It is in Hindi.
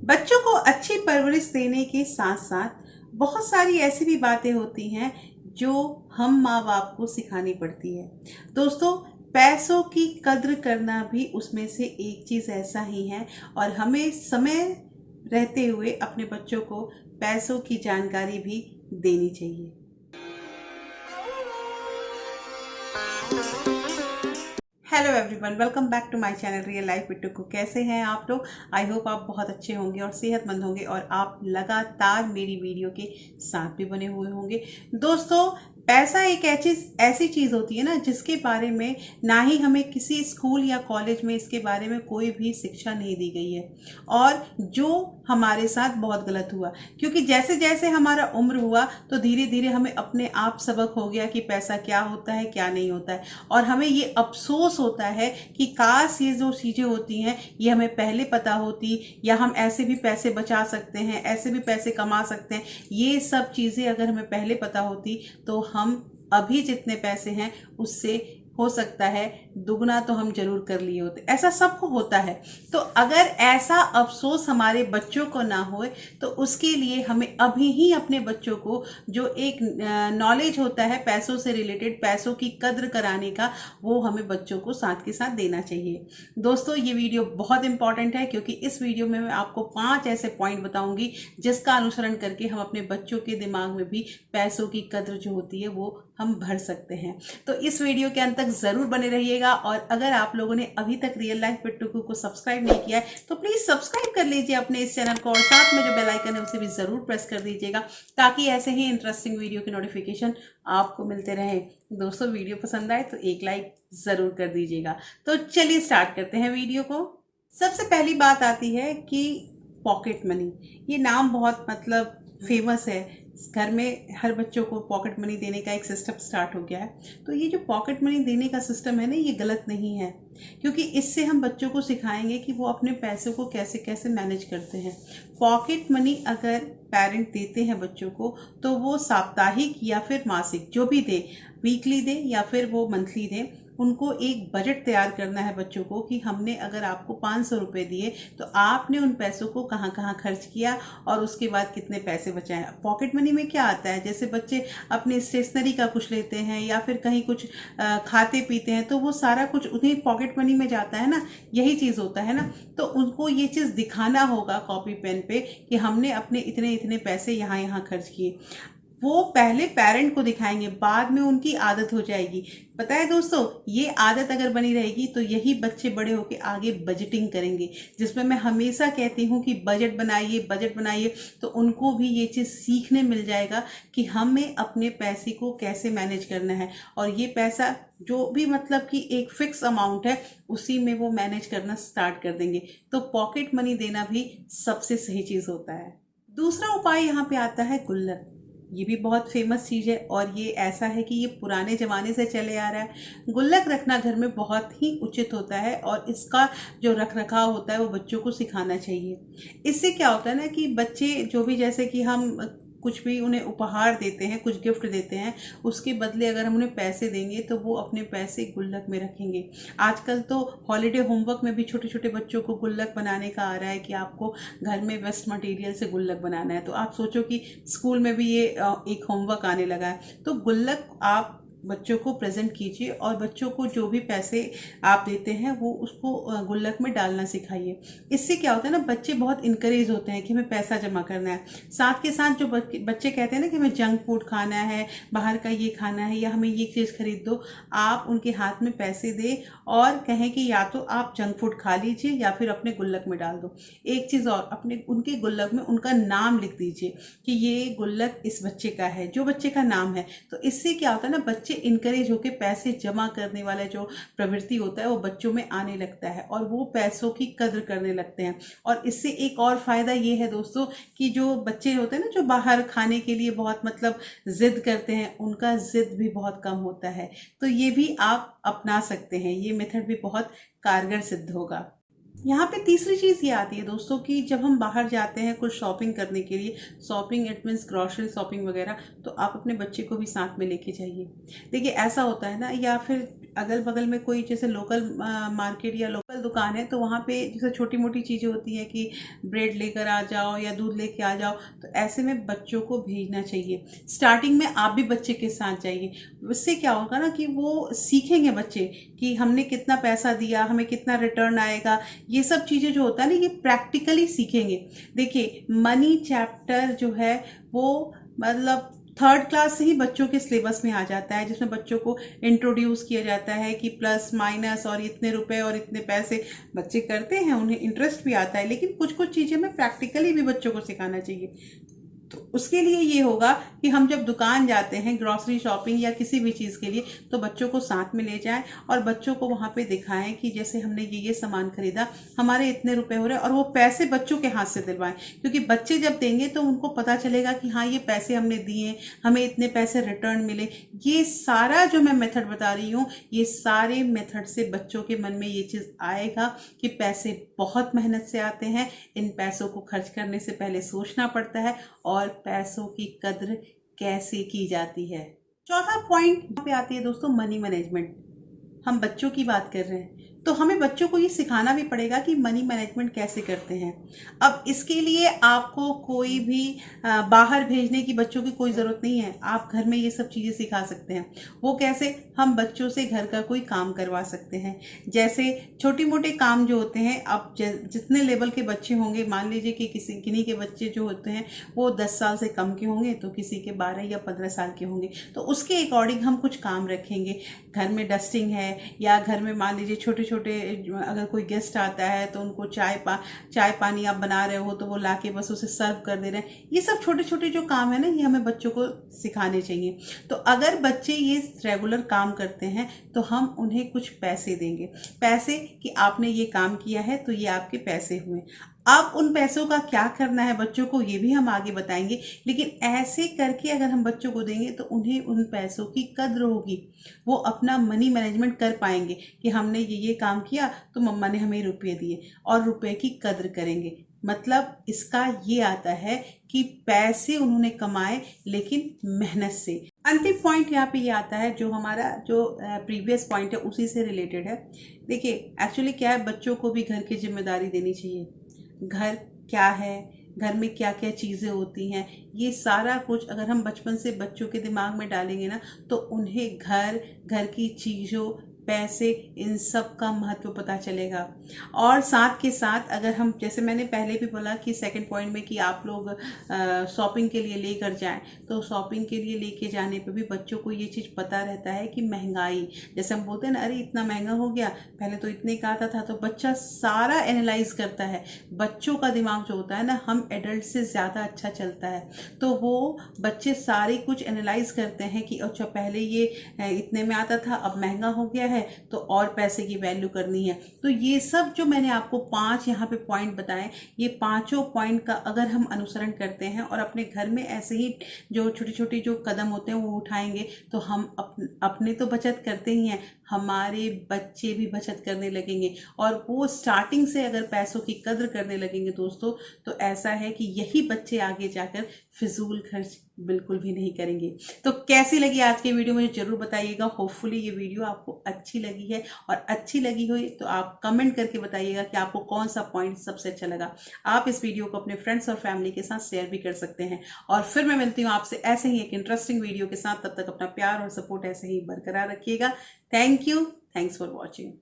बच्चों को अच्छी परवरिश देने के साथ साथ बहुत सारी ऐसी भी बातें होती हैं जो हम माँ बाप को सिखानी पड़ती है। दोस्तों, पैसों की कद्र करना भी उसमें से एक चीज़ ऐसा ही है और हमें समय रहते हुए अपने बच्चों को पैसों की जानकारी भी देनी चाहिए। Hello everyone, welcome back to my channel real life with Tuku. कैसे हैं आप लोग? आई होप आप बहुत अच्छे होंगे और सेहतमंद होंगे और आप लगातार मेरी वीडियो के साथ भी बने हुए होंगे। दोस्तों, पैसा एक ऐसी चीज़ होती है ना जिसके बारे में ना ही हमें किसी स्कूल या कॉलेज में इसके बारे में कोई भी शिक्षा नहीं दी गई है, और जो हमारे साथ बहुत गलत हुआ, क्योंकि जैसे जैसे हमारा उम्र हुआ तो धीरे धीरे हमें अपने आप सबक हो गया कि पैसा क्या होता है क्या नहीं होता है। और हमें ये अफसोस होता है कि काश ये जो चीज़ें होती हैं ये हमें पहले पता होती, या हम ऐसे भी पैसे बचा सकते हैं, ऐसे भी पैसे कमा सकते हैं। ये सब चीज़ें अगर हमें पहले पता होती तो हम अभी जितने पैसे हैं उससे हो सकता है दुगना तो हम जरूर कर लिए होते। ऐसा सबको होता है। तो अगर ऐसा अफसोस हमारे बच्चों को ना होए तो उसके लिए हमें अभी ही अपने बच्चों को जो एक नॉलेज होता है पैसों से रिलेटेड, पैसों की कद्र कराने का, वो हमें बच्चों को साथ के साथ देना चाहिए। दोस्तों, ये वीडियो बहुत इंपॉर्टेंट है क्योंकि इस वीडियो में मैं आपको 5 ऐसे पॉइंट बताऊंगी जिसका अनुसरण करके हम अपने बच्चों के दिमाग में भी पैसों की कद्र जो होती है वो हम भर सकते हैं। तो इस वीडियो के अंत तक जरूर बने रहिएगा, और अगर आप लोगों ने अभी तक रियल लाइफ विद टुकू को सब्सक्राइब नहीं किया है तो प्लीज सब्सक्राइब कर लीजिए अपने इस चैनल को, और साथ में जो बेल आइकन है उसे भी जरूर प्रेस कर दीजिएगा ताकि ऐसे ही इंटरेस्टिंग वीडियो के नोटिफिकेशन आपको मिलते रहे। दोस्तों, वीडियो पसंद आए तो एक लाइक जरूर कर दीजिएगा। तो चलिए स्टार्ट करते हैं वीडियो को। सबसे पहली बात आती है कि पॉकेट मनी। ये नाम बहुत फेमस है। घर में हर बच्चों को पॉकेट मनी देने का एक सिस्टम स्टार्ट हो गया है। तो ये जो पॉकेट मनी देने का सिस्टम है ना, ये गलत नहीं है, क्योंकि इससे हम बच्चों को सिखाएंगे कि वो अपने पैसों को कैसे कैसे मैनेज करते हैं। पॉकेट मनी अगर पेरेंट देते हैं बच्चों को तो वो साप्ताहिक या फिर मासिक जो भी दे, वीकली दे या फिर वो मंथली दे, उनको एक बजट तैयार करना है बच्चों को कि हमने अगर आपको 500 रुपये दिए तो आपने उन पैसों को कहाँ कहाँ खर्च किया और उसके बाद कितने पैसे बचाए। पॉकेट मनी में क्या आता है, जैसे बच्चे अपने स्टेशनरी का कुछ लेते हैं या फिर कहीं कुछ खाते पीते हैं तो वो सारा कुछ उन्हीं पॉकेट मनी में जाता है ना, यही चीज़ होता है ना। तो उनको ये चीज़ दिखाना होगा कॉपी पेन पे कि हमने अपने इतने इतने पैसे यहाँ यहाँ खर्च किए। वो पहले पेरेंट को दिखाएंगे, बाद में उनकी आदत हो जाएगी। पता है दोस्तों, ये आदत अगर बनी रहेगी तो यही बच्चे बड़े होके आगे बजटिंग करेंगे, जिसमें मैं हमेशा कहती हूँ कि बजट बनाइए बजट बनाइए। तो उनको भी ये चीज़ सीखने मिल जाएगा कि हमें अपने पैसे को कैसे मैनेज करना है, और ये पैसा जो भी कि एक फिक्स अमाउंट है उसी में वो मैनेज करना स्टार्ट कर देंगे। तो पॉकेट मनी देना भी सबसे सही चीज़ होता है। दूसरा उपाय यहाँ पे आता है गुल्लक। ये भी बहुत फेमस चीज़ है और ये ऐसा है कि ये पुराने ज़माने से चले आ रहा है। गुल्लक रखना घर में बहुत ही उचित होता है और इसका जो रख रखाव होता है वो बच्चों को सिखाना चाहिए। इससे क्या होता है ना कि बच्चे जो भी, जैसे कि हम कुछ भी उन्हें उपहार देते हैं, कुछ गिफ्ट देते हैं, उसके बदले अगर हम उन्हें पैसे देंगे तो वो अपने पैसे गुल्लक में रखेंगे। आजकल तो हॉलीडे होमवर्क में भी छोटे छोटे बच्चों को गुल्लक बनाने का आ रहा है कि आपको घर में वेस्ट मटेरियल से गुल्लक बनाना है। तो आप सोचो कि स्कूल में भी ये एक होमवर्क आने लगा है। तो गुल्लक आप बच्चों को प्रेजेंट कीजिए और बच्चों को जो भी पैसे आप देते हैं वो उसको गुल्लक में डालना सिखाइए। इससे क्या होता है ना, बच्चे बहुत इनकरेज होते हैं कि हमें पैसा जमा करना है। साथ के साथ जो बच्चे कहते हैं ना कि हमें जंक फूड खाना है, बाहर का ये खाना है, या हमें ये चीज़ खरीद दो, आप उनके हाथ में पैसे दें और कहें कि या तो आप जंक फूड खा लीजिए या फिर अपने गुल्लक में डाल दो। एक चीज़ और, अपने उनके गुल्लक में उनका नाम लिख दीजिए कि ये गुल्लक इस बच्चे का है, जो बच्चे का नाम है। तो इससे क्या होता है ना, बच्चे इनकरेज होकर पैसे जमा करने वाला जो प्रवृत्ति होता है वो बच्चों में आने लगता है और वो पैसों की कद्र करने लगते हैं। और इससे एक और फायदा ये है दोस्तों कि जो बच्चे होते हैं ना जो बाहर खाने के लिए बहुत जिद करते हैं, उनका जिद भी बहुत कम होता है। तो ये भी आप अपना सकते हैं, ये मेथड भी बहुत कारगर सिद्ध होगा। यहाँ पे तीसरी चीज़ ये आती है दोस्तों कि जब हम बाहर जाते हैं कुछ शॉपिंग करने के लिए, shopping it means grocery shopping वगैरह, तो आप अपने बच्चे को भी साथ में लेके जाइए। देखिए ऐसा होता है ना, या फिर अगल बगल में कोई जैसे लोकल मार्केट या लोकल दुकान है, तो वहाँ पे जैसे छोटी मोटी चीज़ें होती हैं कि ब्रेड लेकर आ जाओ या दूध लेके आ जाओ, तो ऐसे में बच्चों को भेजना चाहिए। स्टार्टिंग में आप भी बच्चे के साथ जाइए। उससे क्या होगा ना कि वो सीखेंगे बच्चे कि हमने कितना पैसा दिया, हमें कितना रिटर्न आएगा। ये सब चीज़ें जो होता है ना, ये प्रैक्टिकली सीखेंगे। देखिए मनी चैप्टर जो है वो मतलब थर्ड क्लास से ही बच्चों के सिलेबस में आ जाता है, जिसमें बच्चों को इंट्रोड्यूस किया जाता है कि प्लस माइनस और इतने रुपए और इतने पैसे बच्चे करते हैं, उन्हें इंटरेस्ट भी आता है। लेकिन कुछ कुछ चीज़ें में प्रैक्टिकली भी बच्चों को सिखाना चाहिए। तो उसके लिए ये होगा कि हम जब दुकान जाते हैं ग्रॉसरी शॉपिंग या किसी भी चीज़ के लिए, तो बच्चों को साथ में ले जाएं और बच्चों को वहाँ पे दिखाएं कि जैसे हमने ये सामान खरीदा, हमारे इतने रुपए हो रहे हैं, और वो पैसे बच्चों के हाथ से दिलवाएं। क्योंकि बच्चे जब देंगे तो उनको पता चलेगा कि हाँ ये पैसे हमने दिए, हमें इतने पैसे रिटर्न मिले। ये सारा जो मैं मेथड बता रही हूँ, ये सारे मेथड से बच्चों के मन में ये चीज़ आएगा कि पैसे बहुत मेहनत से आते हैं, इन पैसों को खर्च करने से पहले सोचना पड़ता है और पैसों की कद्र कैसे की जाती है। चौथा पॉइंट यहाँ पे आती है दोस्तों, मनी मैनेजमेंट। हम बच्चों की बात कर रहे हैं तो हमें बच्चों को ये सिखाना भी पड़ेगा कि मनी मैनेजमेंट कैसे करते हैं। अब इसके लिए आपको कोई भी बाहर भेजने की बच्चों की कोई ज़रूरत नहीं है, आप घर में ये सब चीज़ें सिखा सकते हैं। वो कैसे? हम बच्चों से घर का कोई काम करवा सकते हैं। जैसे छोटे मोटे काम जो होते हैं, अब जितने लेवल के बच्चे होंगे, मान लीजिए कि किन्हीं के बच्चे जो होते हैं वो 10 साल से कम के होंगे, तो किसी के 12 या 15 साल के होंगे, तो उसके अकॉर्डिंग हम कुछ काम रखेंगे। घर में डस्टिंग है, या घर में मान लीजिए छोटे छोटे अगर कोई गेस्ट आता है तो उनको चाय पानी आप बना रहे हो तो वो लाके बस उसे सर्व कर दे रहे हैं। ये सब छोटे छोटे जो काम है ना, ये हमें बच्चों को सिखाने चाहिए। तो अगर बच्चे ये रेगुलर काम करते हैं तो हम उन्हें कुछ पैसे देंगे, पैसे कि आपने ये काम किया है तो ये आपके पैसे हुए। अब उन पैसों का क्या करना है बच्चों को, ये भी हम आगे बताएंगे। लेकिन ऐसे करके अगर हम बच्चों को देंगे तो उन्हें उन पैसों की कद्र होगी, वो अपना मनी मैनेजमेंट कर पाएंगे कि हमने ये काम किया तो मम्मा ने हमें रुपये दिए, और रुपये की कद्र करेंगे। मतलब इसका ये आता है कि पैसे उन्होंने कमाए लेकिन मेहनत से। अंतिम पॉइंट यहाँ पे ये आता है, जो हमारा जो प्रीवियस पॉइंट है उसी से रिलेटेड है। देखिए एक्चुअली क्या है, बच्चों को भी घर की जिम्मेदारी देनी चाहिए। घर क्या है, घर में क्या क्या चीज़ें होती हैं, ये सारा कुछ अगर हम बचपन से बच्चों के दिमाग में डालेंगे ना, तो उन्हें घर की चीज़ों, पैसे, इन सब का महत्व पता चलेगा। और साथ के साथ अगर हम, जैसे मैंने पहले भी बोला कि सेकंड पॉइंट में कि आप लोग शॉपिंग के लिए लेकर जाएं, तो शॉपिंग के लिए लेके जाने पे भी बच्चों को ये चीज़ पता रहता है कि महंगाई, जैसे हम बोलते हैं ना, अरे इतना महंगा हो गया, पहले तो इतने का आता था। तो बच्चा सारा एनालाइज करता है। बच्चों का दिमाग जो होता है ना, हम एडल्ट से ज़्यादा अच्छा चलता है। तो वो बच्चे सारे कुछ एनालाइज करते हैं कि अच्छा पहले ये इतने में आता था, अब महंगा हो गया है, तो और पैसे की वैल्यू करनी है। तो ये सब जो मैंने आपको 5 यहाँ पे पॉइंट बताए, ये पांचों पॉइंट का अगर हम अनुसरण करते हैं और अपने घर में ऐसे ही जो छोटी छोटी जो कदम होते हैं वो उठाएंगे, तो हम अपने तो बचत करते ही हैं, हमारे बच्चे भी बचत करने लगेंगे। और वो स्टार्टिंग से अगर पैसों की कद्र करने लगेंगे दोस्तों, तो ऐसा है कि यही बच्चे आगे जाकर फिजूल खर्च बिल्कुल भी नहीं करेंगे। तो कैसी लगी आज की वीडियो मुझे जरूर बताइएगा। होपफुली ये वीडियो आपको अच्छी लगी है, और अच्छी लगी हुई तो आप कमेंट करके बताइएगा कि आपको कौन सा पॉइंट सबसे अच्छा लगा। आप इस वीडियो को अपने फ्रेंड्स और फैमिली के साथ शेयर भी कर सकते हैं। और फिर मैं मिलती हूँ आपसे ऐसे ही एक इंटरेस्टिंग वीडियो के साथ। तब तक अपना प्यार और सपोर्ट ऐसे ही बरकरार रखिएगा। Thank you, thanks for watching.